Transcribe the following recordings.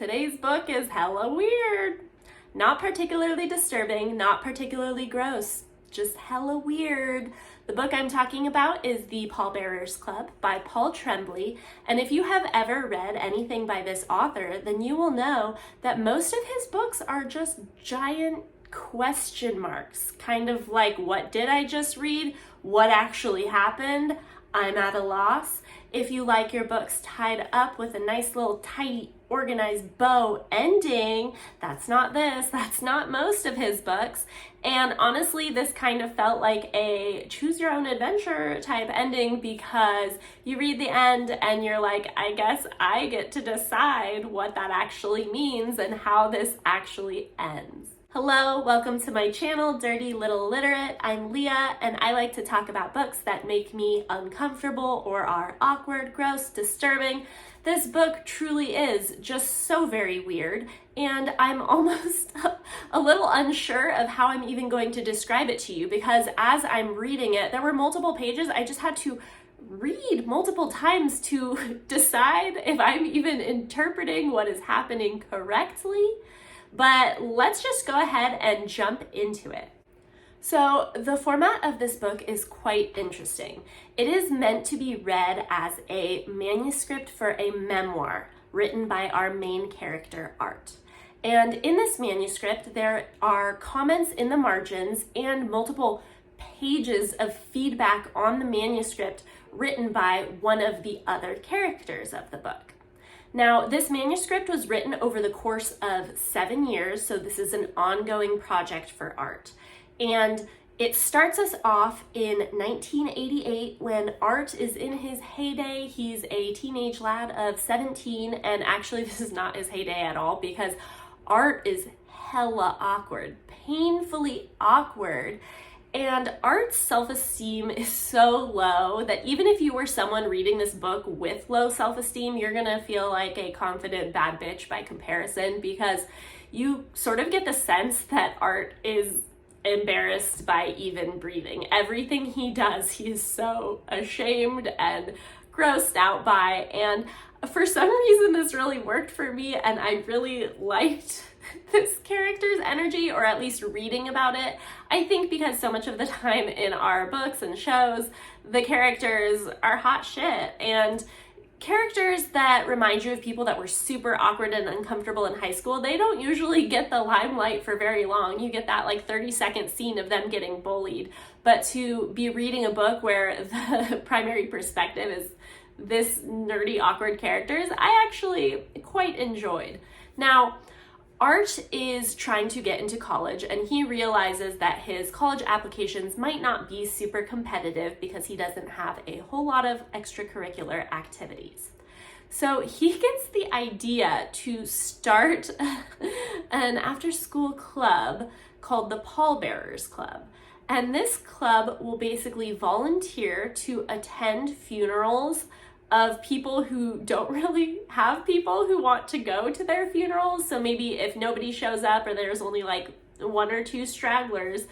Today's book is hella weird. Not particularly disturbing, not particularly gross, just hella weird. The book I'm talking about is The Pallbearers Club by Paul Tremblay, and if you have ever read anything by this author, then you will know that most of his books are just giant question marks, kind of like, what did I just read? What actually happened? I'm at a loss. If you like your books tied up with a nice little tight, organized bow ending, that's not this, that's not most of his books. And honestly, this kind of felt like a choose your own adventure type ending, because you read the end and you're like, I guess I get to decide what that actually means and how this actually ends. Hello, welcome to my channel, Dirty Little Literate. I'm Leah, and I like to talk about books that make me uncomfortable or are awkward, gross, disturbing. This book truly is just so very weird, and I'm almost a little unsure of how I'm even going to describe it to you, because as I'm reading it, there were multiple pages I just had to read multiple times to decide if I'm even interpreting what is happening correctly. But let's just go ahead and jump into it. So the format of this book is quite interesting. It is meant to be read as a manuscript for a memoir written by our main character, Art. And in this manuscript, there are comments in the margins and multiple pages of feedback on the manuscript written by one of the other characters of the book. Now, this manuscript was written over the course of 7 years, so this is an ongoing project for Art. And it starts us off in 1988 when Art is in his heyday. He's a teenage lad of 17, and actually this is not his heyday at all, because Art is hella awkward, painfully awkward. And Art's self-esteem is so low that even if you were someone reading this book with low self-esteem, you're gonna feel like a confident bad bitch by comparison, because you sort of get the sense that Art is embarrassed by even breathing. Everything he does, he is so ashamed and grossed out by. And for some reason, this really worked for me, and I really liked this character's energy, or at least reading about it. I think because so much of the time in our books and shows, the characters are hot shit, and characters that remind you of people that were super awkward and uncomfortable in high school, they don't usually get the limelight for very long. You get that like 30-second scene of them getting bullied. But to be reading a book where the primary perspective is this nerdy, awkward characters, I actually quite enjoyed. Now, Art is trying to get into college, and he realizes that his college applications might not be super competitive because he doesn't have a whole lot of extracurricular activities. So he gets the idea to start an after-school club called the Pallbearers Club. And this club will basically volunteer to attend funerals of people who don't really have people who want to go to their funerals. So maybe if nobody shows up, or there's only like 1 or 2 stragglers,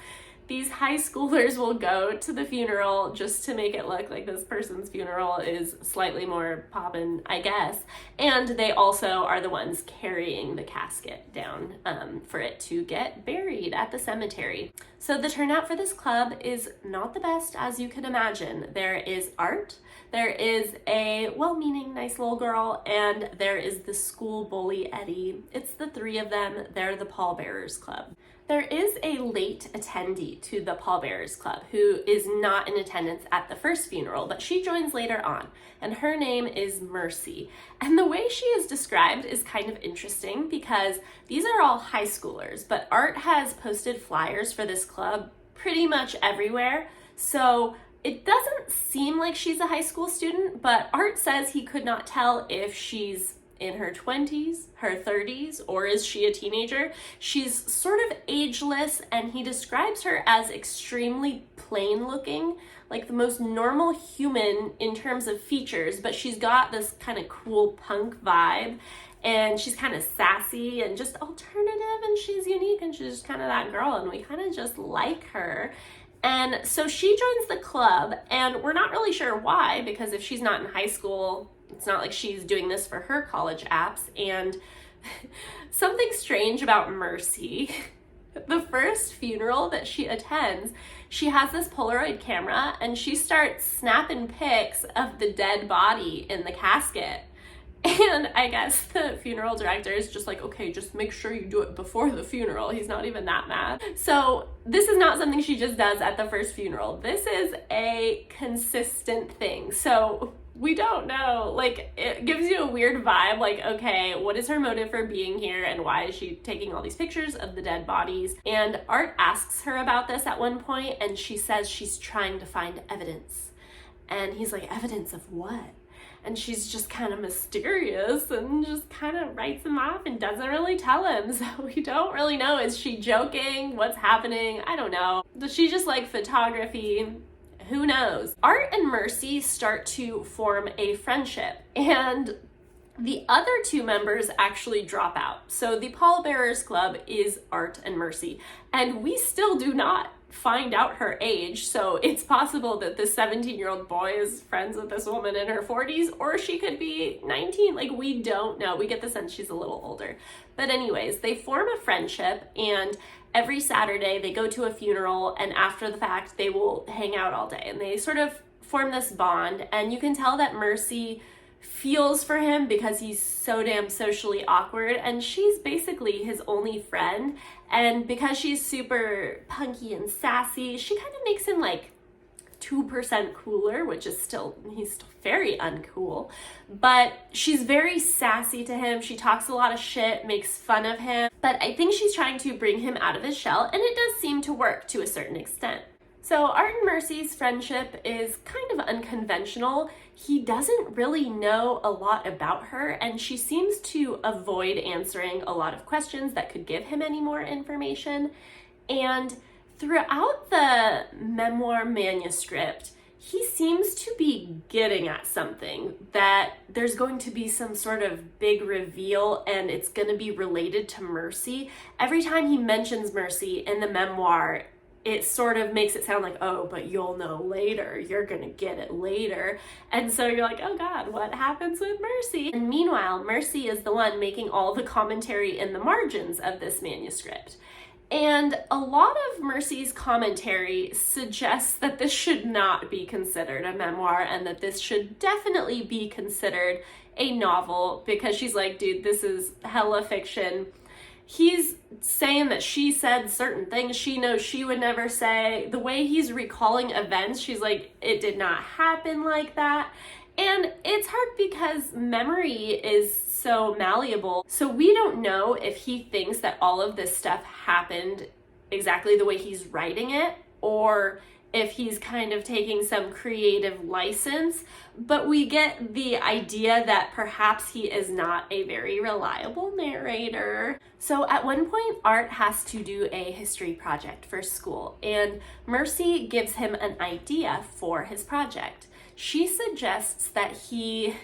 these high schoolers will go to the funeral just to make it look like this person's funeral is slightly more poppin', I guess. And they also are the ones carrying the casket down for it to get buried at the cemetery. So the turnout for this club is not the best, as you can imagine. There is Art, there is a well-meaning nice little girl, and there is the school bully Eddie. It's the 3 of them. They're the Pallbearers Club. There is a late attendee to the Pallbearers Club who is not in attendance at the first funeral, but she joins later on, and her name is Mercy. And the way she is described is kind of interesting, because these are all high schoolers, but Art has posted flyers for this club pretty much everywhere, so it doesn't seem like she's a high school student, but Art says he could not tell if she's in her 20s, her 30s, or is she a teenager? She's sort of ageless, and he describes her as extremely plain looking, like the most normal human in terms of features, but she's got this kind of cool punk vibe, and she's kind of sassy and just alternative, and she's unique, and she's just kind of that girl, and we kind of just like her. And so she joins the club, and we're not really sure why, because if she's not in high school, it's not like she's doing this for her college apps, and Something strange about Mercy. The first funeral that she attends, she has this Polaroid camera and she starts snapping pics of the dead body in the casket. And I guess the funeral director is just like, okay, just make sure you do it before the funeral. He's not even that mad. So this is not something she just does at the first funeral. This is a consistent thing. So we don't know, like, it gives you a weird vibe, like, okay, what is her motive for being here and why is she taking all these pictures of the dead bodies? And Art asks her about this at one point and she says she's trying to find evidence. And he's like, evidence of what? And she's just kind of mysterious and just kind of writes him off and doesn't really tell him. So we don't really know. Is she joking? What's happening? I don't know. Does she just like photography? Who knows? Art and Mercy start to form a friendship, and the other two members actually drop out. So the Pallbearers Club is Art and Mercy, and we still do not find out her age. So it's possible that this 17-year-old boy is friends with this woman in her 40s, or she could be 19. Like, we don't know. We get the sense she's a little older. But anyways, they form a friendship, and every Saturday they go to a funeral, and after the fact they will hang out all day, and they sort of form this bond. And you can tell that Mercy feels for him because he's so damn socially awkward, and she's basically his only friend. And because she's super punky and sassy, she kind of makes him like 2% cooler, which is he's still very uncool, but she's very sassy to him. She talks a lot of shit, makes fun of him, but I think she's trying to bring him out of his shell, and it does seem to work to a certain extent. So Art and Mercy's friendship is kind of unconventional. He doesn't really know a lot about her, and she seems to avoid answering a lot of questions that could give him any more information. And throughout the memoir manuscript, he seems to be getting at something, that there's going to be some sort of big reveal and it's going to be related to Mercy. Every time he mentions Mercy in the memoir, it sort of makes it sound like, oh, but you'll know later. You're going to get it later. And so you're like, oh God, what happens with Mercy? And meanwhile, Mercy is the one making all the commentary in the margins of this manuscript. And a lot of Mercy's commentary suggests that this should not be considered a memoir and that this should definitely be considered a novel, because she's like, dude, this is hella fiction. He's saying that she said certain things she knows she would never say. The way he's recalling events, she's like, it did not happen like that. And it's hard because memory is so malleable. So we don't know if he thinks that all of this stuff happened exactly the way he's writing it, or if he's kind of taking some creative license, but we get the idea that perhaps he is not a very reliable narrator. So at one point, Art has to do a history project for school, and Mercy gives him an idea for his project. She suggests that he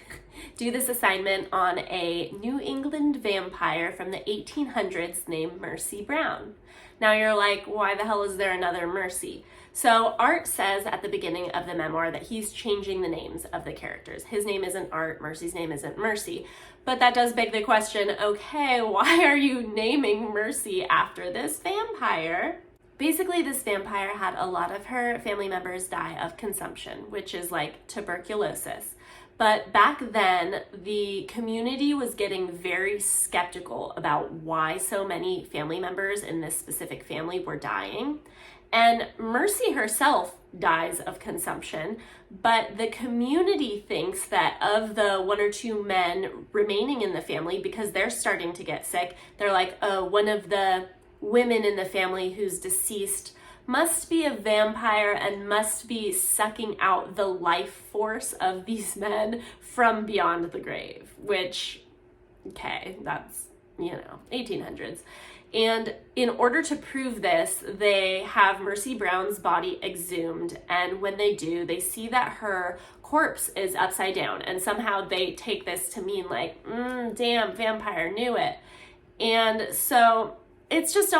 do this assignment on a New England vampire from the 1800s named Mercy Brown. Now you're like, why the hell is there another Mercy? So Art says at the beginning of the memoir that he's changing the names of the characters. His name isn't Art, Mercy's name isn't Mercy. But that does beg the question, okay, why are you naming Mercy after this vampire? Basically, this vampire had a lot of her family members die of consumption, which is like tuberculosis. But back then, the community was getting very skeptical about why so many family members in this specific family were dying. And Mercy herself dies of consumption, but the community thinks that of the one or two men remaining in the family, because they're starting to get sick, they're like, oh, one of the women in the family who's deceased must be a vampire and must be sucking out the life force of these men from beyond the grave, which, okay, that's, 1800s. And in order to prove this, they have Mercy Brown's body exhumed, and when they do, they see that her corpse is upside down, and somehow they take this to mean like, damn, vampire knew it. And so it's just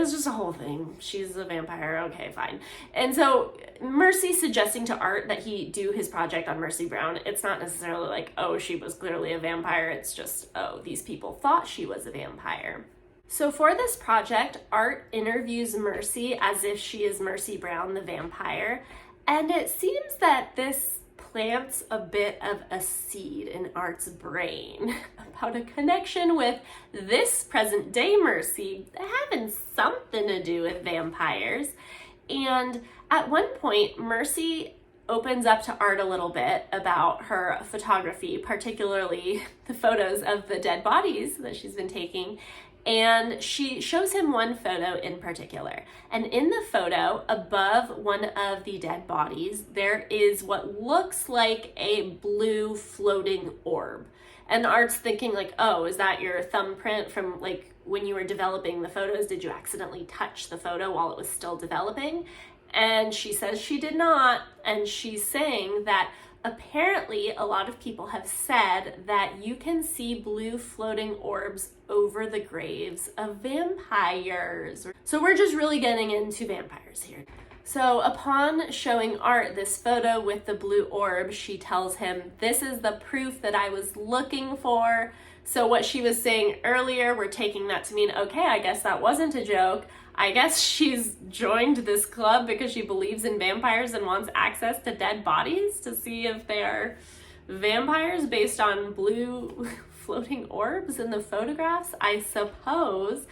it's just a whole thing. She's a vampire. Okay, fine. And so Mercy's suggesting to Art that he do his project on Mercy Brown. It's not necessarily like, oh, she was clearly a vampire. It's just, oh, these people thought she was a vampire. So for this project, Art interviews Mercy as if she is Mercy Brown, the vampire. And it seems that this plants a bit of a seed in Art's brain about a connection with this present day Mercy having something to do with vampires. And at one point, Mercy opens up to Art a little bit about her photography, particularly the photos of the dead bodies that she's been taking. And she shows him one photo in particular. And in the photo, above one of the dead bodies, there is what looks like a blue floating orb. And Art's thinking like, oh, is that your thumbprint from like when you were developing the photos? Did you accidentally touch the photo while it was still developing? And she says she did not. And she's saying that apparently a lot of people have said that you can see blue floating orbs over the graves of vampires. So we're just really getting into vampires here. So upon showing Art this photo with the blue orb, she tells him, this is the proof that I was looking for. So what she was saying earlier, we're taking that to mean, okay, I guess that wasn't a joke. I guess she's joined this club because she believes in vampires and wants access to dead bodies to see if they are vampires based on blue floating orbs in the photographs, I suppose.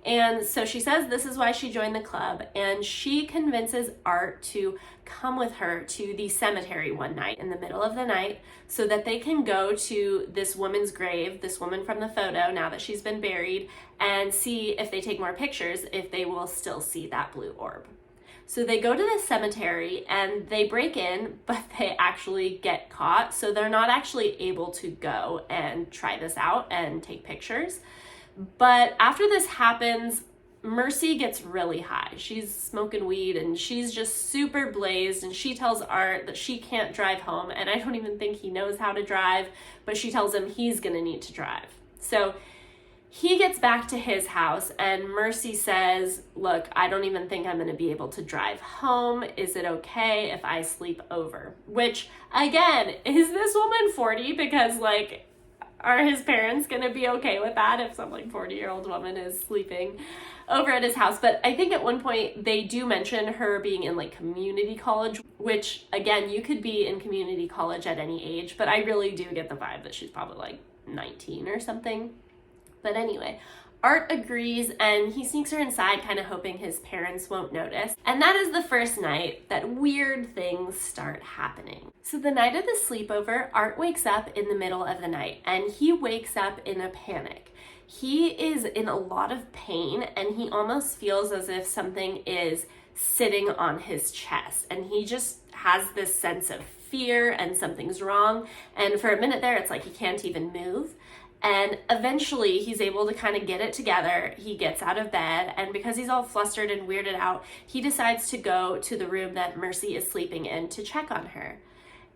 And so she says this is why she joined the club, and she convinces Art to come with her to the cemetery one night in the middle of the night so that they can go to this woman's grave, this woman from the photo, now that she's been buried, and see if they take more pictures, if they will still see that blue orb. So they go to the cemetery and they break in, but they actually get caught. So they're not actually able to go and try this out and take pictures. But after this happens, Mercy gets really high. She's smoking weed and she's just super blazed, and she tells Art that she can't drive home, and I don't even think he knows how to drive, but she tells him he's gonna need to drive. So he gets back to his house and Mercy says, look, I don't even think I'm gonna be able to drive home. Is it okay if I sleep over? Which, again, is this woman 40? Because like, are his parents gonna be okay with that if some like 40-year-old woman is sleeping over at his house? But I think at one point they do mention her being in like community college, which again, you could be in community college at any age, but I really do get the vibe that she's probably like 19 or something. But anyway, Art agrees and he sneaks her inside, kind of hoping his parents won't notice. And that is the first night that weird things start happening. So the night of the sleepover, Art wakes up in the middle of the night and he wakes up in a panic. He is in a lot of pain and he almost feels as if something is sitting on his chest, and he just has this sense of fear and something's wrong. And for a minute there, it's like he can't even move. And eventually he's able to kind of get it together. He gets out of bed, and because he's all flustered and weirded out, he decides to go to the room that Mercy is sleeping in to check on her.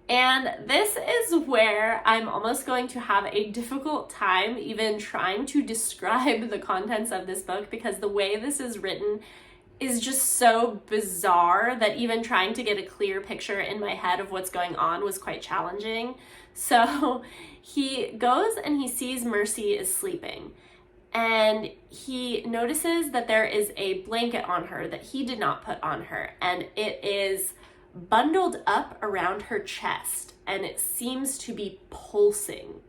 And this is where I'm almost going to have a difficult time even trying to describe the contents of this book, because the way this is written is just so bizarre that even trying to get a clear picture in my head of what's going on was quite challenging. So he goes and he sees Mercy is sleeping, and he notices that there is a blanket on her that he did not put on her, and it is bundled up around her chest and it seems to be pulsing.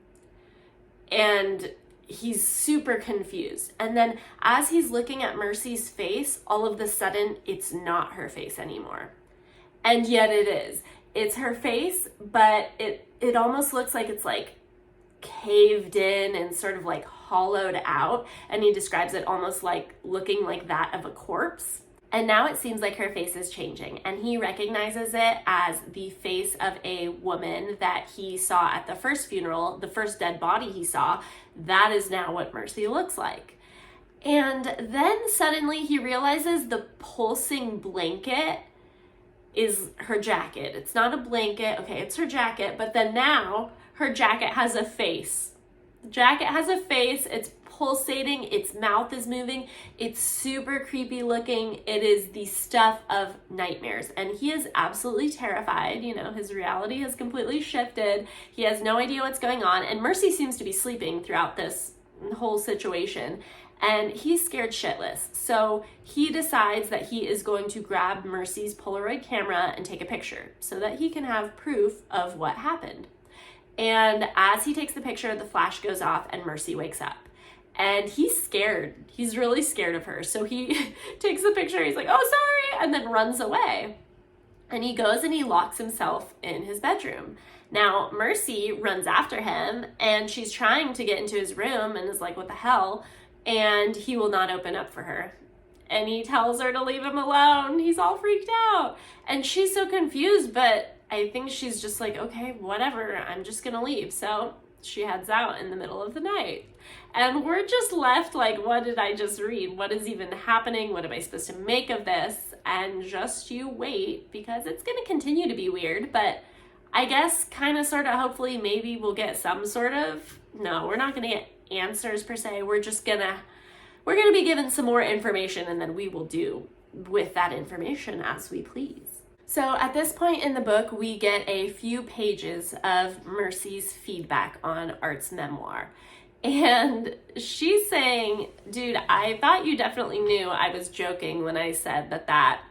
And he's super confused. And then as he's looking at Mercy's face, all of a sudden it's not her face anymore. And yet it is. It's her face, but it almost looks like it's like caved in and sort of like hollowed out. And he describes it almost like looking like that of a corpse. And now it seems like her face is changing, and he recognizes it as the face of a woman that he saw at the first funeral, the first dead body he saw. That is now what Mercy looks like. And then suddenly he realizes the pulsing blanket is her jacket. It's not a blanket, okay, it's her jacket, but then now her jacket has a face. jacket has a face, it's pulsating, its mouth is moving, it's super creepy looking. It is the stuff of nightmares, and he is absolutely terrified. You know, his reality has completely shifted. He has no idea what's going on, and Mercy seems to be sleeping throughout this whole situation, and he's scared shitless. So he decides that he is going to grab Mercy's Polaroid camera and take a picture so that he can have proof of what happened. And as he takes the picture, the flash goes off and Mercy wakes up. And he's scared. He's really scared of her. So he takes the picture, he's like, oh, sorry, and then runs away. And he goes and he locks himself in his bedroom. Now, Mercy runs after him, and she's trying to get into his room and is like, what the hell? And he will not open up for her. And he tells her to leave him alone. He's all freaked out. And she's so confused, but I think she's just like, okay, whatever, I'm just gonna leave. So she heads out in the middle of the night. And we're just left like, what did I just read? What is even happening? What am I supposed to make of this? And just you wait, because it's gonna continue to be weird, but I guess kind of sort of hopefully maybe we'll get some sort of, no, we're not gonna get answers per se. We're gonna be given some more information, and then we will do with that information as we please. So at this point in the book, we get a few pages of Mercy's feedback on Art's memoir. And she's saying, dude, I thought you definitely knew I was joking when I said that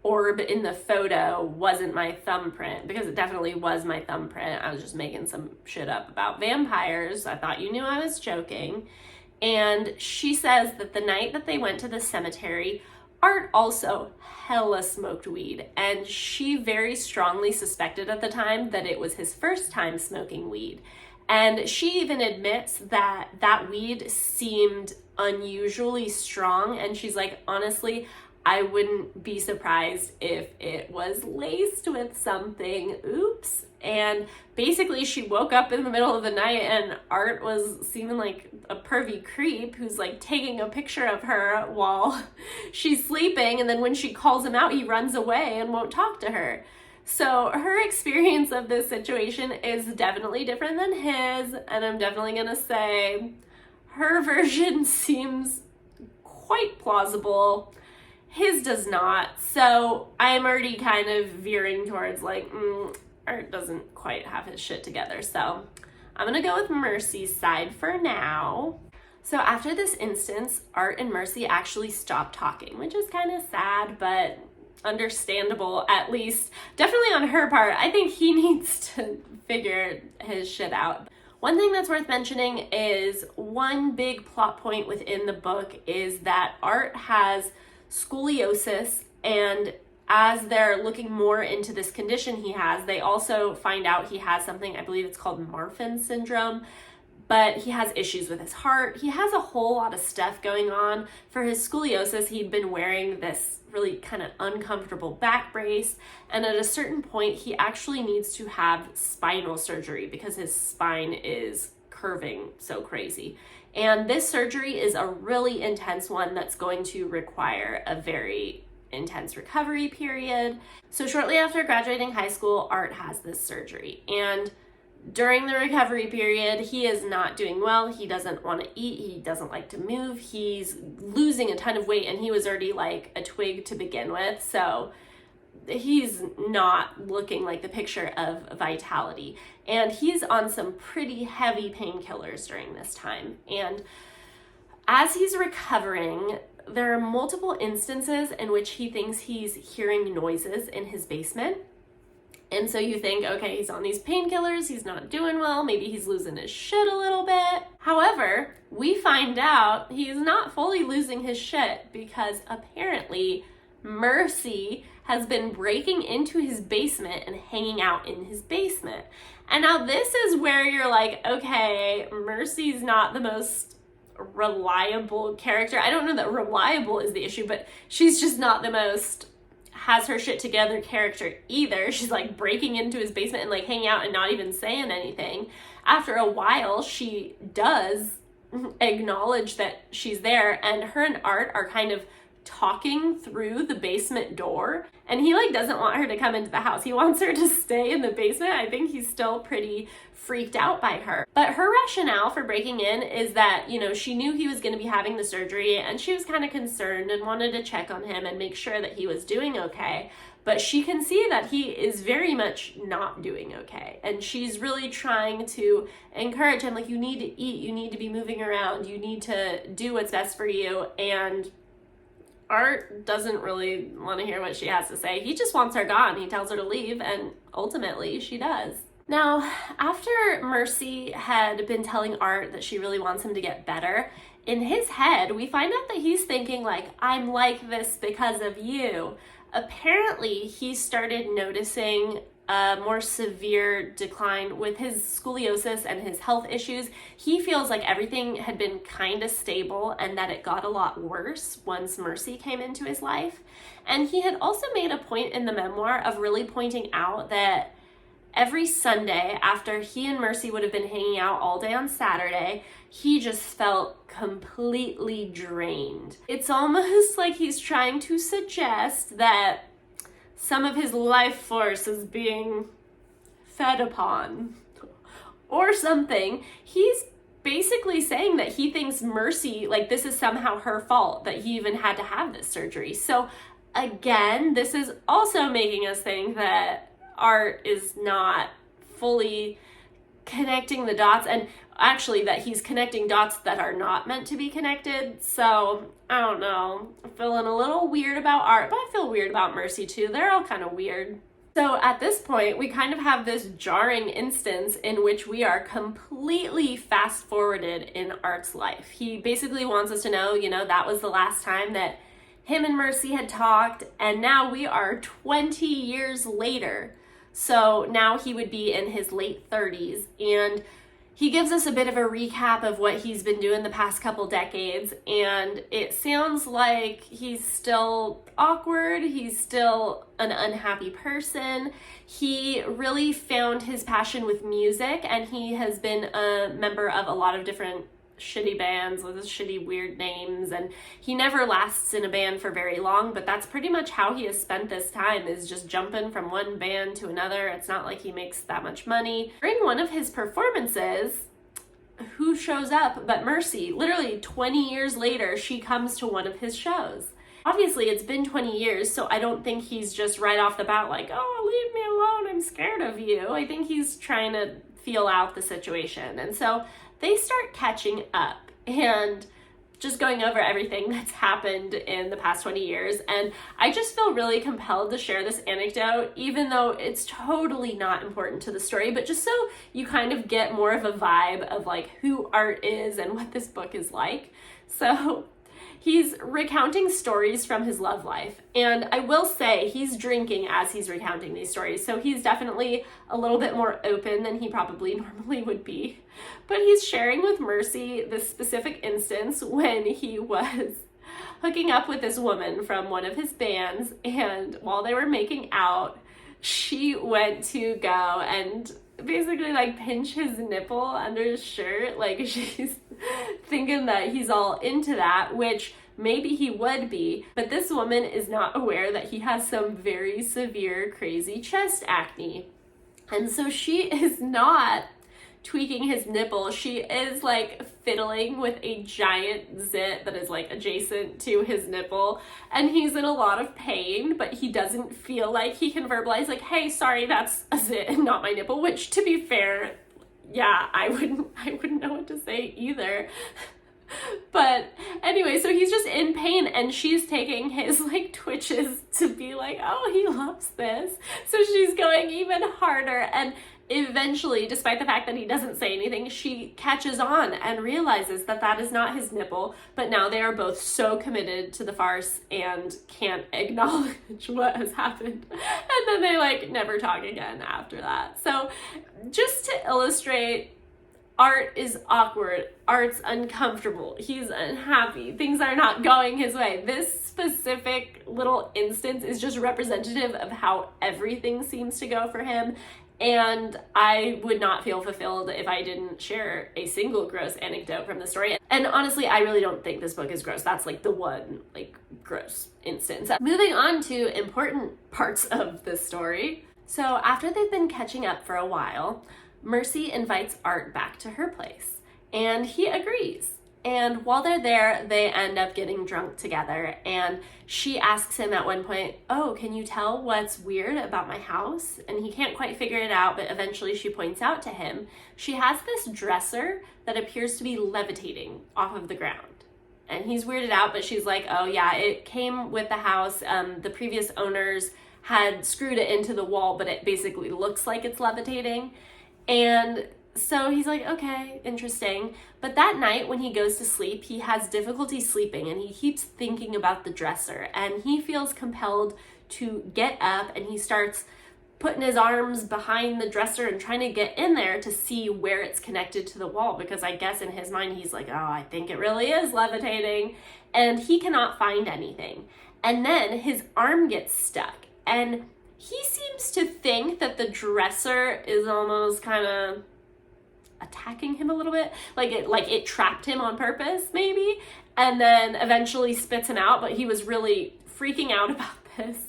orb in the photo wasn't my thumbprint, because it definitely was my thumbprint. I was just making some shit up about vampires. I thought you knew I was joking. And she says that the night that they went to the cemetery, Art also hella smoked weed, and she very strongly suspected at the time that it was his first time smoking weed. And she even admits that that weed seemed unusually strong, and she's like, honestly, I wouldn't be surprised if it was laced with something. Oops. And basically she woke up in the middle of the night and Art was seeming like a pervy creep who's like taking a picture of her while she's sleeping, and then when she calls him out, he runs away and won't talk to her. So her experience of this situation is definitely different than his, and I'm definitely gonna say her version seems quite plausible. His does not. So I'm already kind of veering towards like, Art doesn't quite have his shit together. So I'm gonna go with Mercy's side for now. So after this instance, Art and Mercy actually stop talking, which is kind of sad, but understandable, at least. Definitely on her part. I think he needs to figure his shit out. One thing that's worth mentioning is one big plot point within the book is that Art has scoliosis, and as they're looking more into this condition he has, they also find out he has something, I believe it's called Marfan syndrome, but he has issues with his heart. He has a whole lot of stuff going on. For his scoliosis, he'd been wearing this really kind of uncomfortable back brace, and at a certain point he actually needs to have spinal surgery because his spine is curving so crazy. And this surgery is a really intense one that's going to require a very intense recovery period. So shortly after graduating high school, Art has this surgery, and during the recovery period, he is not doing well. He doesn't want to eat. He doesn't like to move. He's losing a ton of weight, and he was already like a twig to begin with. So he's not looking like the picture of vitality. And he's on some pretty heavy painkillers during this time. And as he's recovering, there are multiple instances in which he thinks he's hearing noises in his basement. And so you think, okay, he's on these painkillers, he's not doing well, maybe he's losing his shit a little bit. However, we find out he's not fully losing his shit, because apparently Mercy has been breaking into his basement and hanging out in his basement. And now this is where you're like, okay, Mercy's not the most reliable character. I don't know that reliable is the issue, but she's just not the most has her shit together character either. She's like breaking into his basement and like hanging out and not even saying anything. After a while, she does acknowledge that she's there, and her and Art are kind of talking through the basement door, and he like doesn't want her to come into the house. He wants her to stay in the basement. I think he's still pretty freaked out by her. But her rationale for breaking in is that, you know, she knew he was going to be having the surgery and she was kind of concerned and wanted to check on him and make sure that he was doing okay. But she can see that he is very much not doing okay. And she's really trying to encourage him, like, you need to eat, you need to be moving around, you need to do what's best for you. And Art doesn't really want to hear what she has to say. He just wants her gone. He tells her to leave, and ultimately she does. Now, after Mercy had been telling Art that she really wants him to get better, in his head, we find out that he's thinking like, I'm like this because of you. Apparently, he started noticing a more severe decline with his scoliosis and his health issues. He feels like everything had been kind of stable and that it got a lot worse once Mercy came into his life. And he had also made a point in the memoir of really pointing out that every Sunday after he and Mercy would have been hanging out all day on Saturday, he just felt completely drained. It's almost like he's trying to suggest that some of his life force is being fed upon or something. He's basically saying that he thinks Mercy, like, this is somehow her fault that he even had to have this surgery. So again, this is also making us think that Art is not fully connecting the dots, and actually that he's connecting dots that are not meant to be connected. So I don't know, I'm feeling a little weird about Art, but I feel weird about Mercy too. They're all kind of weird. So at this point, we kind of have this jarring instance in which we are completely fast forwarded in Art's life. He basically wants us to know, you know, that was the last time that him and Mercy had talked, and now we are 20 years later. So now he would be in his late 30s, and he gives us a bit of a recap of what he's been doing the past couple decades, and it sounds like he's still awkward, he's still an unhappy person. He really found his passion with music, and he has been a member of a lot of different shitty bands with shitty weird names, and he never lasts in a band for very long, but that's pretty much how he has spent this time, is just jumping from one band to another. It's not like he makes that much money. During one of his performances, who shows up but Mercy? Literally 20 years later, she comes to one of his shows. Obviously, it's been 20 years, so I don't think he's just right off the bat like, oh, leave me alone, I'm scared of you. I think he's trying to feel out the situation. And so they start catching up and just going over everything that's happened in the past 20 years. And I just feel really compelled to share this anecdote, even though it's totally not important to the story, but just so you kind of get more of a vibe of like who Art is and what this book is like. So he's recounting stories from his love life. And I will say he's drinking as he's recounting these stories. So he's definitely a little bit more open than he probably normally would be. But he's sharing with Mercy this specific instance when he was hooking up with this woman from one of his bands. And while they were making out, she went to go and basically like pinch his nipple under his shirt. Like, she's thinking that he's all into that, which maybe he would be, but this woman is not aware that he has some very severe crazy chest acne. And so she is not tweaking his nipple. She is like fiddling with a giant zit that is like adjacent to his nipple, and he's in a lot of pain, but he doesn't feel like he can verbalize like, hey, sorry, that's a zit and not my nipple, which, to be fair, yeah, I wouldn't know what to say either. But anyway, so he's just in pain, and she's taking his like twitches to be like, oh, he loves this. So she's going even harder, and eventually, despite the fact that he doesn't say anything, she catches on and realizes that that is not his nipple, but now they are both so committed to the farce and can't acknowledge what has happened. And then they like never talk again after that. So just to illustrate, Art is awkward, Art's uncomfortable, he's unhappy, things are not going his way. This specific little instance is just representative of how everything seems to go for him, and I would not feel fulfilled if I didn't share a single gross anecdote from the story. And honestly, I really don't think this book is gross. That's like the one like gross instance. Moving on to important parts of this story. So after they've been catching up for a while, Mercy invites Art back to her place, and he agrees. And while they're there, they end up getting drunk together, and she asks him at one point, "Oh, can you tell what's weird about my house?" And he can't quite figure it out, but eventually she points out to him, she has this dresser that appears to be levitating off of the ground. And he's weirded out, but she's like, "Oh yeah, it came with the house. The previous owners had screwed it into the wall, but it basically looks like it's levitating." And so he's like, "Okay, interesting." But that night when he goes to sleep, he has difficulty sleeping, and he keeps thinking about the dresser, and he feels compelled to get up, and he starts putting his arms behind the dresser and trying to get in there to see where it's connected to the wall, because I guess in his mind he's like, "Oh, I think it really is levitating," and he cannot find anything. And then his arm gets stuck, and he seems to think that the dresser is almost kind of attacking him a little bit, like it trapped him on purpose maybe, and then eventually spits him out, but he was really freaking out about this.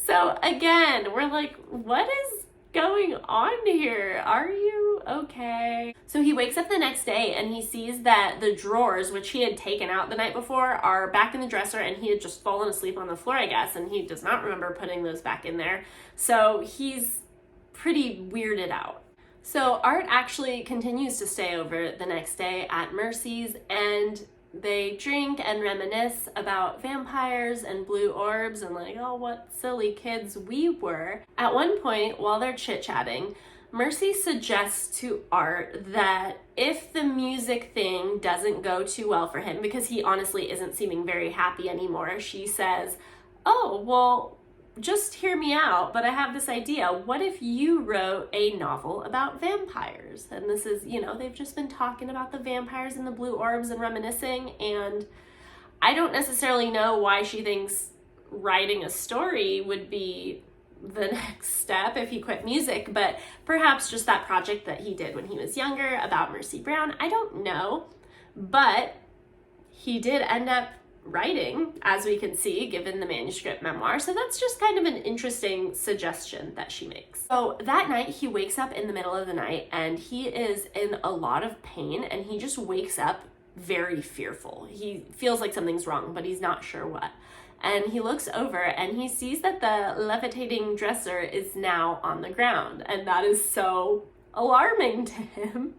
So again, we're like, what is going on here? Are you okay? So he wakes up the next day and he sees that the drawers, which he had taken out the night before, are back in the dresser, and he had just fallen asleep on the floor, I guess, and he does not remember putting those back in there. So he's pretty weirded out. So Art actually continues to stay over the next day at Mercy's, and they drink and reminisce about vampires and blue orbs and like, oh, what silly kids we were. At one point, while they're chit-chatting, Mercy suggests to Art that if the music thing doesn't go too well for him, because he honestly isn't seeming very happy anymore, she says, "Oh, well, just hear me out, but I have this idea. What if you wrote a novel about vampires?" And this is, they've just been talking about the vampires and the blue orbs and reminiscing, and I don't necessarily know why she thinks writing a story would be the next step if he quit music, but perhaps just that project that he did when he was younger about Mercy Brown. I don't know, but he did end up writing, as we can see, given the manuscript memoir. So that's just kind of an interesting suggestion that she makes. So that night he wakes up in the middle of the night, and he is in a lot of pain, and he just wakes up very fearful. He feels like something's wrong, but he's not sure what. And he looks over and he sees that the levitating dresser is now on the ground, and that is so alarming to him.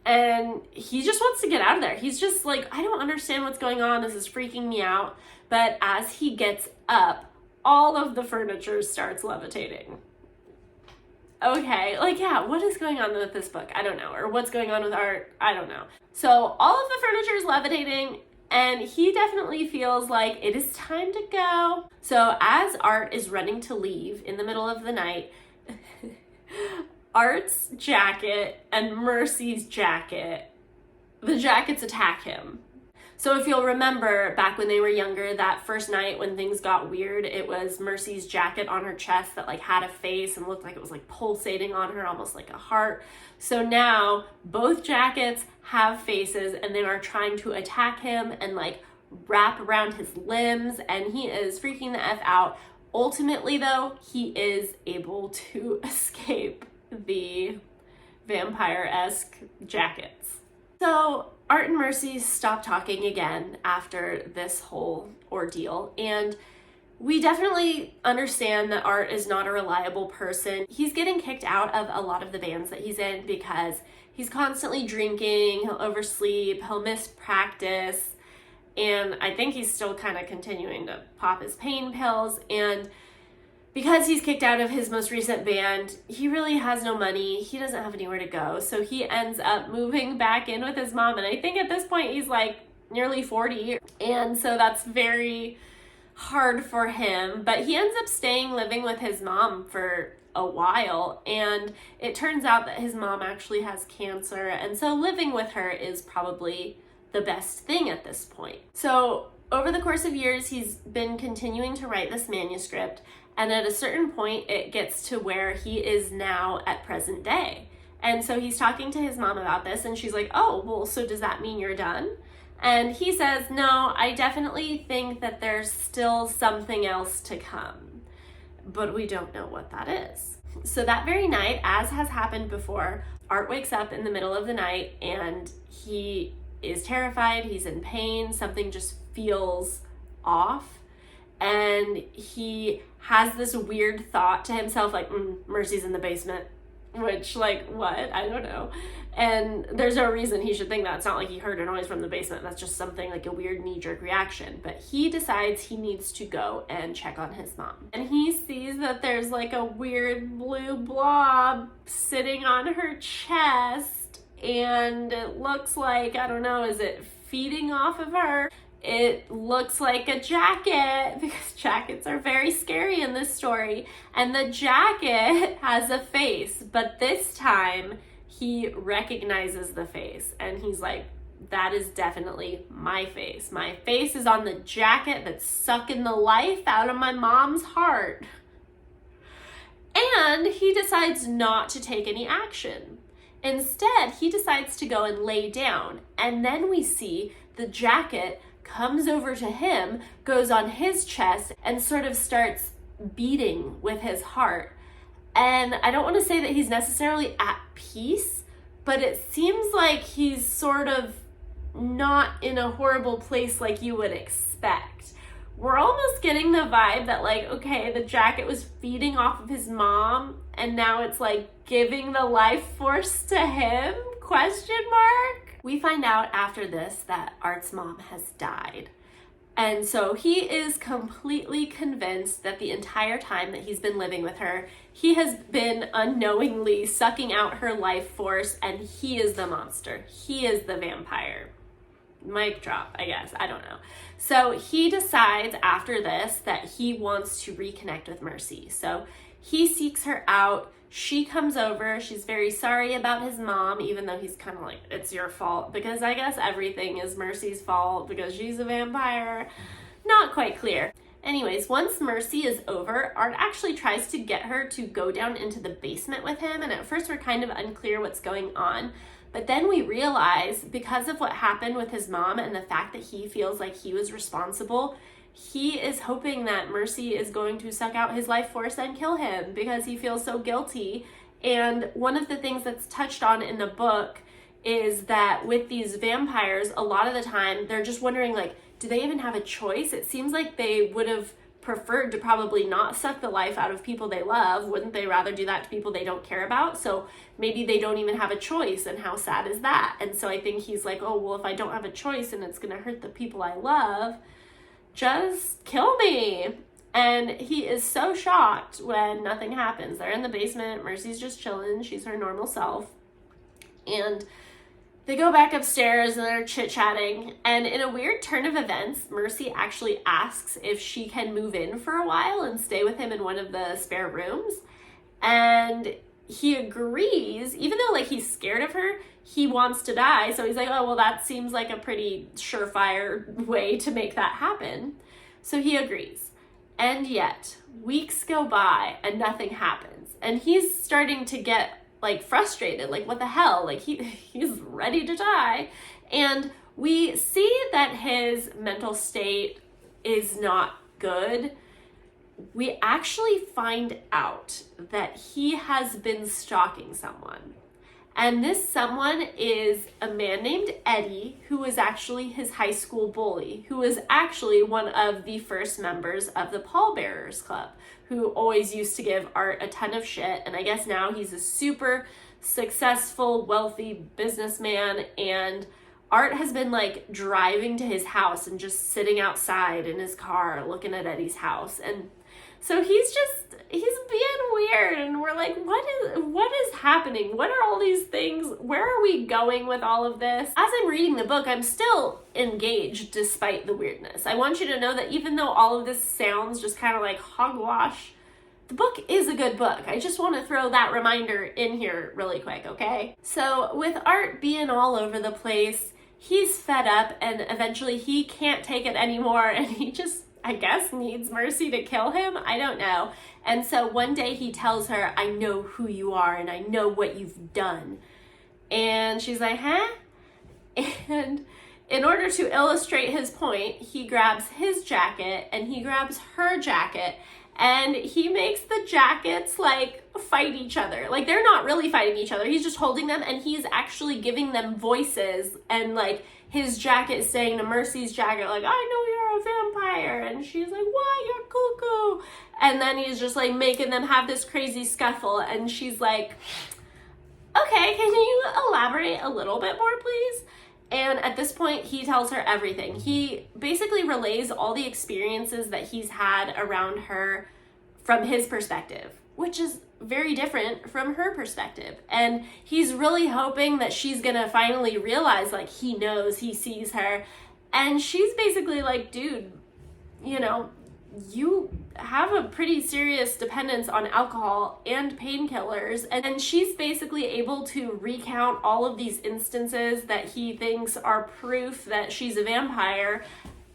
And he just wants to get out of there. He's just like, I don't understand what's going on. This is freaking me out. But as he gets up, all of the furniture starts levitating. Okay, what is going on with this book? I don't know. Or what's going on with Art? I don't know. So all of the furniture is levitating, and he definitely feels like it is time to go. So as Art is running to leave in the middle of the night, Art's jacket and Mercy's jacket, the jackets attack him. So if you'll remember back when they were younger, that first night when things got weird, it was Mercy's jacket on her chest that had a face and looked like it was pulsating on her, almost like a heart. So now both jackets have faces, and they are trying to attack him and wrap around his limbs, and he is freaking the F out. Ultimately though, he is able to escape the vampire-esque jackets. So Art and Mercy stop talking again after this whole ordeal, and we definitely understand that Art is not a reliable person. He's getting kicked out of a lot of the bands that he's in because he's constantly drinking, he'll oversleep, he'll miss practice, and I think he's still kind of continuing to pop his pain pills. And because he's kicked out of his most recent band, he really has no money. He doesn't have anywhere to go. So he ends up moving back in with his mom. And I think at this point he's nearly 40. And so that's very hard for him. But he ends up living with his mom for a while. And it turns out that his mom actually has cancer. And so living with her is probably the best thing at this point. So over the course of years, he's been continuing to write this manuscript. And at a certain point, it gets to where he is now at present day. And so he's talking to his mom about this, and she's like, "Oh, well, so does that mean you're done?" And he says, no, I definitely think that there's still something else to come, but we don't know what that is. So that very night, as has happened before, Art wakes up in the middle of the night and he is terrified, he's in pain, something just feels off. And he has this weird thought to himself, like, Mercy's in the basement, which, like, what? I don't know. And there's no reason he should think that. It's not like he heard a noise from the basement. That's just something like a weird knee-jerk reaction. But he decides he needs to go and check on his mom. And he sees that there's like a weird blue blob sitting on her chest. And it looks like, I don't know, is it feeding off of her? It looks like a jacket, because jackets are very scary in this story. And the jacket has a face, but this time he recognizes the face and he's like, that is definitely my face. My face is on the jacket that's sucking the life out of my mom's heart. And he decides not to take any action. Instead, he decides to go and lay down. And then we see the jacket comes over to him, goes on his chest, and sort of starts beating with his heart. And I don't want to say that he's necessarily at peace, but it seems like he's sort of not in a horrible place like you would expect. We're almost getting the vibe that, like, okay, the jacket was feeding off of his mom, and now it's like giving the life force to him? ? We find out after this that Art's mom has died. And so he is completely convinced that the entire time that he's been living with her, he has been unknowingly sucking out her life force, and he is the monster. He is the vampire. Mic drop, I guess. I don't know. So he decides after this that he wants to reconnect with Mercy. So he seeks her out. She comes over. She's very sorry about his mom, even though he's kind of like, it's your fault, because I guess everything is Mercy's fault because she's a vampire. Not quite clear. Anyways, once Mercy is over, Art actually tries to get her to go down into the basement with him, and at first we're kind of unclear what's going on. But then we realize, because of what happened with his mom and the fact that he feels like he was responsible, he is hoping that Mercy is going to suck out his life force and kill him because he feels so guilty. And one of the things that's touched on in the book is that with these vampires, a lot of the time, they're just wondering, like, do they even have a choice? It seems like they would have preferred to probably not suck the life out of people they love. Wouldn't they rather do that to people they don't care about? So maybe they don't even have a choice, and how sad is that? And so I think he's like, oh, well, if I don't have a choice and it's gonna hurt the people I love, just kill me. And he is so shocked when nothing happens. They're in the basement, Mercy's just chilling, she's her normal self. And they go back upstairs and they're chit-chatting, and in a weird turn of events, Mercy actually asks if she can move in for a while and stay with him in one of the spare rooms. And he agrees, even though, like, he's scared of her, he wants to die. So he's like, oh, well, that seems like a pretty surefire way to make that happen. So he agrees. And yet, weeks go by and nothing happens. And he's starting to get, like, frustrated, like, what the hell? Like, he's ready to die. And we see that his mental state is not good. We actually find out that he has been stalking someone. And this someone is a man named Eddie, who was actually his high school bully, who was actually one of the first members of the Pallbearers Club, who always used to give Art a ton of shit. And I guess now he's a super successful, wealthy businessman, and Art has been, like, driving to his house and just sitting outside in his car looking at Eddie's house. And so he's being weird, and we're like, what is happening? What are all these things? Where are we going with all of this? As I'm reading the book, I'm still engaged despite the weirdness. I want you to know that even though all of this sounds just kind of like hogwash, the book is a good book. I just want to throw that reminder in here really quick, okay? So with Art being all over the place, he's fed up, and eventually he can't take it anymore, and he just, I guess, needs Mercy to kill him. I don't know. And so one day he tells her, I know who you are and I know what you've done. And she's like, huh? And in order to illustrate his point, he grabs his jacket and he grabs her jacket, and he makes the jackets like fight each other. Like, they're not really fighting each other. He's just holding them, and he's actually giving them voices. And like, his jacket is saying to Mercy's jacket, like, I know you're a vampire. And she's like, what? You're cuckoo. And then he's just like making them have this crazy scuffle. And she's like, okay, can you elaborate a little bit more, please? And at this point, he tells her everything. He basically relays all the experiences that he's had around her from his perspective, which is very different from her perspective. And he's really hoping that she's gonna finally realize, like, he knows, he sees her. And she's basically like, dude, you know, you have a pretty serious dependence on alcohol and painkillers. And she's basically able to recount all of these instances that he thinks are proof that she's a vampire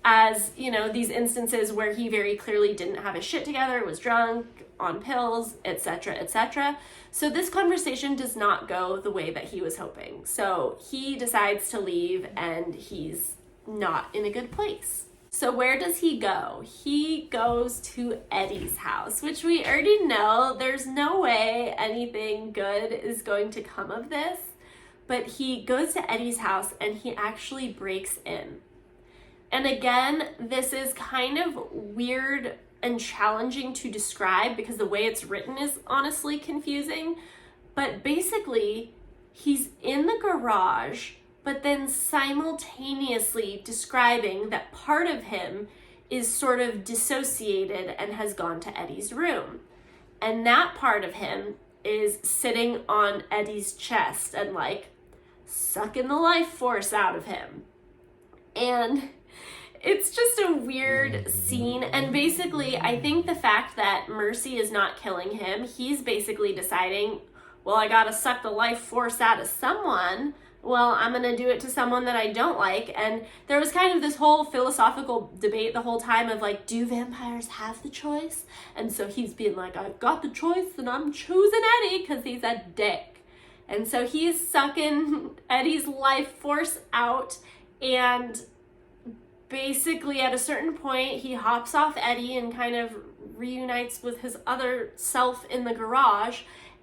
as, you know, these instances where he very clearly didn't have his shit together, was drunk, on pills, etc., etc. So this conversation does not go the way that he was hoping. So he decides to leave, and he's not in a good place. So where does he go? He goes to Eddie's house, which we already know there's no way anything good is going to come of this. But he goes to Eddie's house and he actually breaks in. And again, this is kind of weird and challenging to describe because the way it's written is honestly confusing. But basically, he's in the garage, but then simultaneously describing that part of him is sort of dissociated and has gone to Eddie's room. And that part of him is sitting on Eddie's chest and like sucking the life force out of him. And it's just a weird scene. And basically, I think the fact that Mercy is not killing him, he's basically deciding, well, I gotta suck the life force out of someone. Well, I'm going to do it to someone that I don't like. And there was kind of this whole philosophical debate the whole time of like, do vampires have the choice? And so he's being like, I've got the choice and I'm choosing Eddie because he's a dick. And so he's sucking Eddie's life force out, and basically at a certain point he hops off Eddie and kind of reunites with his other self in the garage.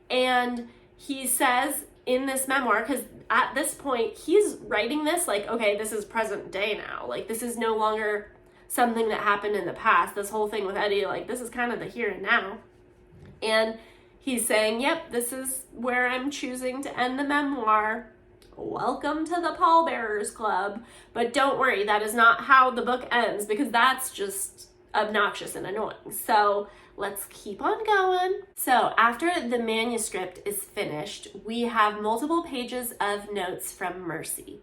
And he says in this memoir, because at this point he's writing this like, okay, this is present day now. Like, this is no longer something that happened in the past. This whole thing with Eddie, like, this is kind of the here and now. And he's saying, yep, this is where I'm choosing to end the memoir. Welcome to the Pallbearers Club. But don't worry, that is not how the book ends, because that's just obnoxious and annoying. So let's keep on going. So after the manuscript is finished, we have multiple pages of notes from Mercy.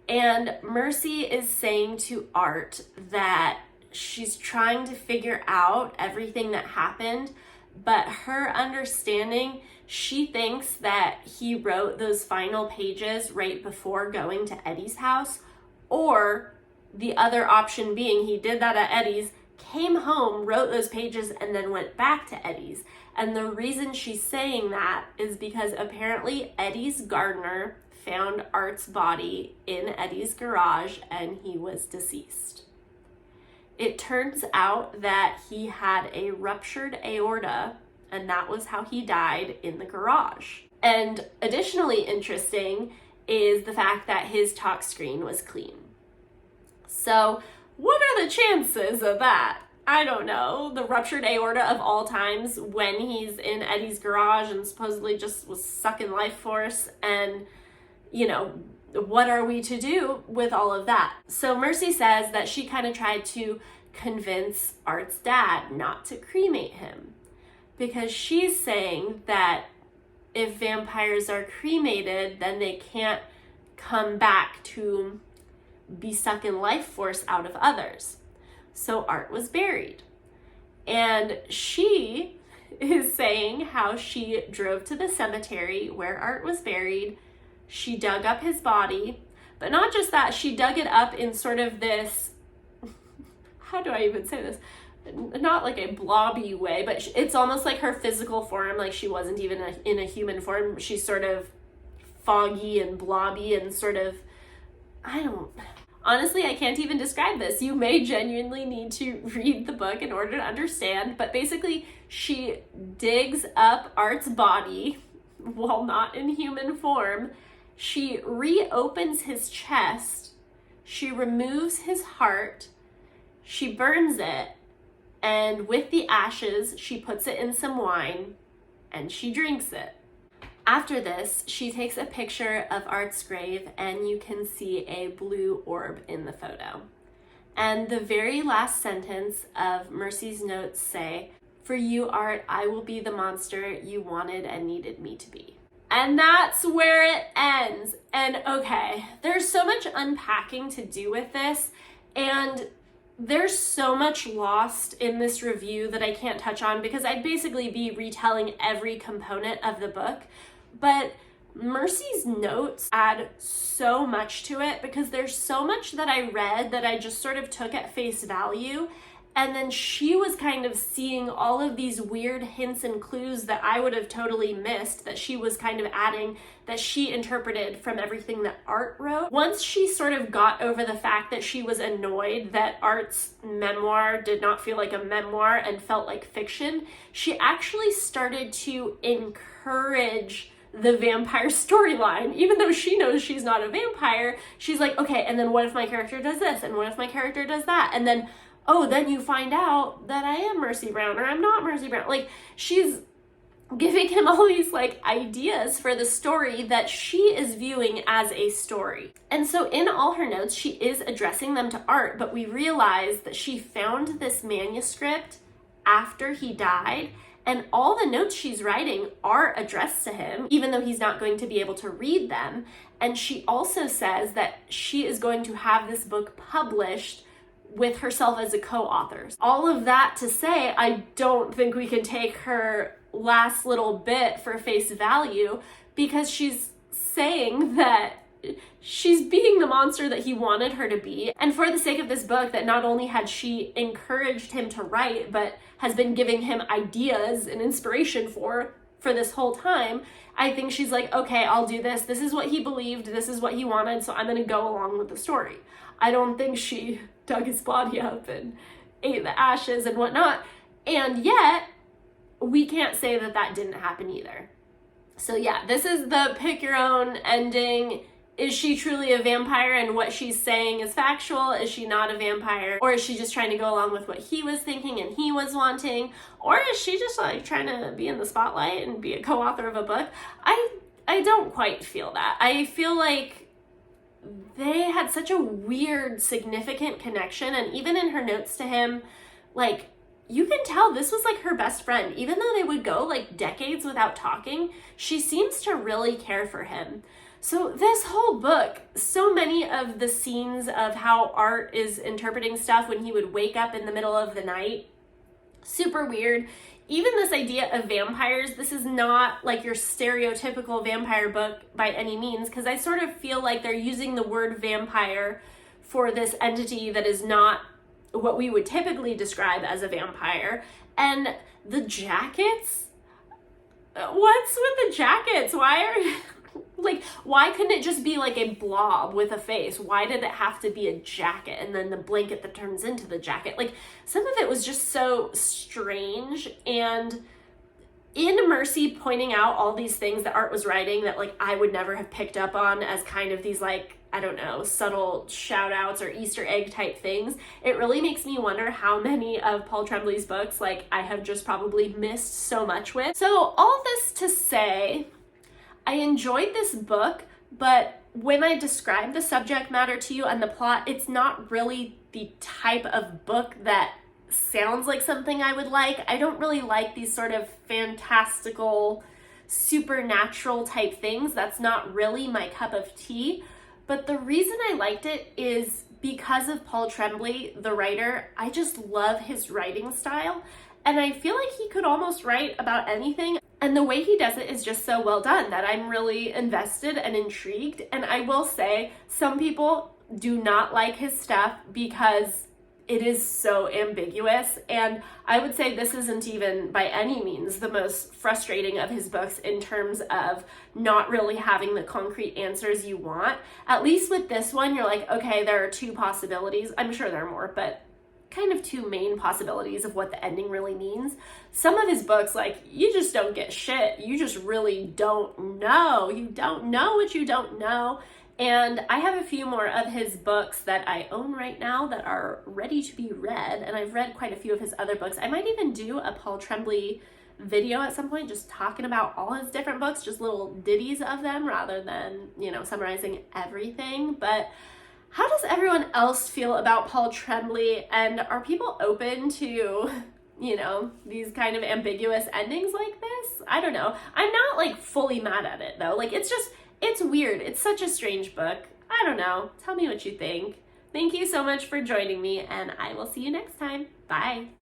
And Mercy is saying to Art that she's trying to figure out everything that happened, but her understanding, she thinks that he wrote those final pages right before going to Eddie's house, or the other option being he did that at Eddie's, came home, wrote those pages, and then went back to Eddie's. And the reason she's saying that is because apparently Eddie's gardener found Art's body in Eddie's garage and he was deceased. It turns out that he had a ruptured aorta, and that was how he died in the garage. And additionally interesting is the fact that his talk screen was clean. So what are the chances of that? I don't know. The ruptured aorta of all times when he's in Eddie's garage and supposedly just was sucking life force. And, you know, what are we to do with all of that? So Mercy says that she kind of tried to convince Art's dad not to cremate him, because she's saying that if vampires are cremated, then they can't come back to be sucking life force out of others. So Art was buried. And she is saying how she drove to the cemetery where Art was buried. She dug up his body, but not just that, she dug it up in sort of this, how do I even say this? Not like a blobby way, but it's almost like her physical form, like she wasn't even in a human form. She's sort of foggy and blobby and sort of, Honestly, I can't even describe this. You may genuinely need to read the book in order to understand, but basically she digs up Art's body while not in human form. She reopens his chest, she removes his heart, she burns it, and with the ashes, she puts it in some wine and she drinks it. After this, she takes a picture of Art's grave and you can see a blue orb in the photo. And the very last sentence of Mercy's notes say, "For you, Art, I will be the monster you wanted and needed me to be." And that's where it ends. And okay, there's so much unpacking to do with this, and there's so much lost in this review that I can't touch on because I'd basically be retelling every component of the book. But Mercy's notes add so much to it because there's so much that I read that I just sort of took at face value. And then she was kind of seeing all of these weird hints and clues that I would have totally missed, that she was kind of adding, that she interpreted from everything that Art wrote. Once she sort of got over the fact that she was annoyed that Art's memoir did not feel like a memoir and felt like fiction, she actually started to encourage the vampire storyline. Even though she knows she's not a vampire, she's like, okay, and then what if my character does this? And what if my character does that? And then, oh, then you find out that I am Mercy Brown or I'm not Mercy Brown. Like, she's giving him all these like ideas for the story that she is viewing as a story. And so in all her notes, she is addressing them to Art, but we realize that she found this manuscript after he died, and all the notes she's writing are addressed to him, even though he's not going to be able to read them. And she also says that she is going to have this book published with herself as a co-author. All of that to say, I don't think we can take her last little bit for face value, because she's saying that she's being the monster that he wanted her to be. And for the sake of this book, that not only had she encouraged him to write, but has been giving him ideas and inspiration for this whole time, I think she's like, okay, I'll do this. This is what he believed. This is what he wanted. So I'm going to go along with the story. I don't think she dug his body up and ate the ashes and whatnot. And yet, we can't say that that didn't happen either. So yeah, this is the pick your own ending. Is she truly a vampire and what she's saying is factual? Is she not a vampire? Or is she just trying to go along with what he was thinking and he was wanting? Or is she just like trying to be in the spotlight and be a co-author of a book? I don't quite feel that. I feel like they had such a weird, significant connection. And even in her notes to him, like, you can tell this was like her best friend. Even though they would go like decades without talking, she seems to really care for him. So this whole book, so many of the scenes of how Art is interpreting stuff when he would wake up in the middle of the night, super weird. Even this idea of vampires, this is not like your stereotypical vampire book by any means, because I sort of feel like they're using the word vampire for this entity that is not what we would typically describe as a vampire. And the jackets? What's with the jackets? Why couldn't it just be like a blob with a face? Why did it have to be a jacket and then the blanket that turns into the jacket? Like, some of it was just so strange. And in Mercy pointing out all these things that Art was writing that like I would never have picked up on as kind of these like, I don't know, subtle shout outs or Easter egg type things, it really makes me wonder how many of Paul Tremblay's books like I have just probably missed so much with. So all this to say, I enjoyed this book, but when I describe the subject matter to you and the plot, it's not really the type of book that sounds like something I would like. I don't really like these sort of fantastical, supernatural type things. That's not really my cup of tea. But the reason I liked it is because of Paul Tremblay, the writer. I just love his writing style. And I feel like he could almost write about anything. And the way he does it is just so well done that I'm really invested and intrigued. And I will say, some people do not like his stuff because it is so ambiguous, and I would say this isn't even by any means the most frustrating of his books in terms of not really having the concrete answers you want. At least with this one, you're like, okay, there are two possibilities. I'm sure there are more, but kind of two main possibilities of what the ending really means. Some of his books, like, you just don't get shit. You just really don't know. You don't know what you don't know. And I have a few more of his books that I own right now that are ready to be read, and I've read quite a few of his other books. I might even do a Paul Tremblay video at some point, just talking about all his different books, just little ditties of them rather than, summarizing everything. But how does everyone else feel about Paul Tremblay, and are people open to, these kind of ambiguous endings like this? I don't know. I'm not like fully mad at it though. Like, it's weird. It's such a strange book. I don't know. Tell me what you think. Thank you so much for joining me, and I will see you next time. Bye.